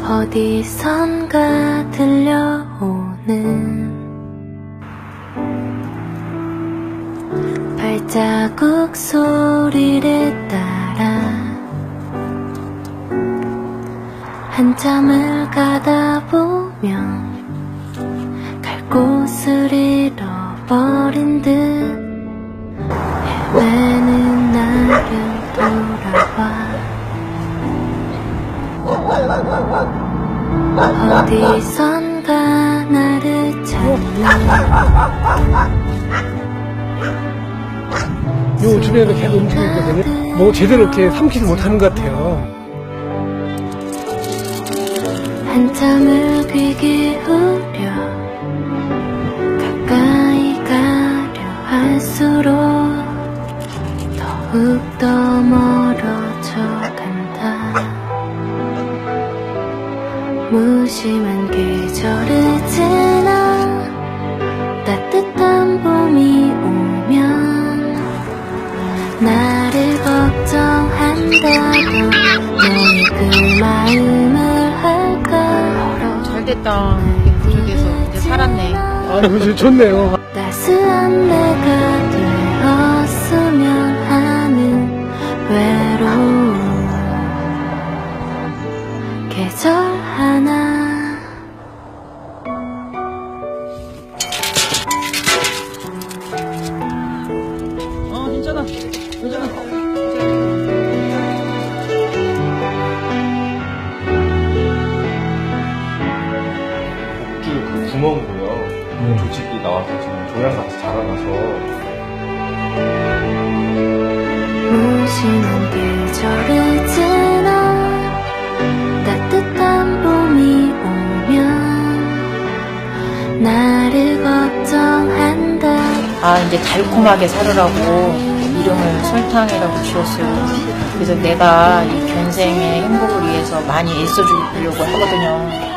어디선가 들려오는 발자국 소리를 따라 한참을 가다 보면 갈 곳을 잃어버린 듯 헤매는 나를 돌아와 어디선가 나를 찾는 요 주변에도 계속 움직이고 있거든요. 뭐 제대로 이렇게 삼키지 못하는 것 같아요. 한참을 귀 기울여 가까이 가려 할수록 더욱더 멀어져 간다. 무심한 계절을 지나 따뜻한 봄이 오면 나를 걱정한다던 너의 그 마음을 할까. 잘됐다. 저기에서 이제 살았네. 아, 좋네요. 따스한 내가 되었으면 하는 외로움 계절 하나. 괜찮아. 괜찮아. 복주 그 구멍으로요. 조직이 나와서 지금 종양같이 자라나서 무심한 계절을 지나 따뜻한 봄이 오면 나를 걱정한다. 아, 이제 달콤하게 살으라고 이름을 설탕이라고 지었어요. 그래서 내가 이 견생의 행복을 위해서 많이 애써주려고 하거든요.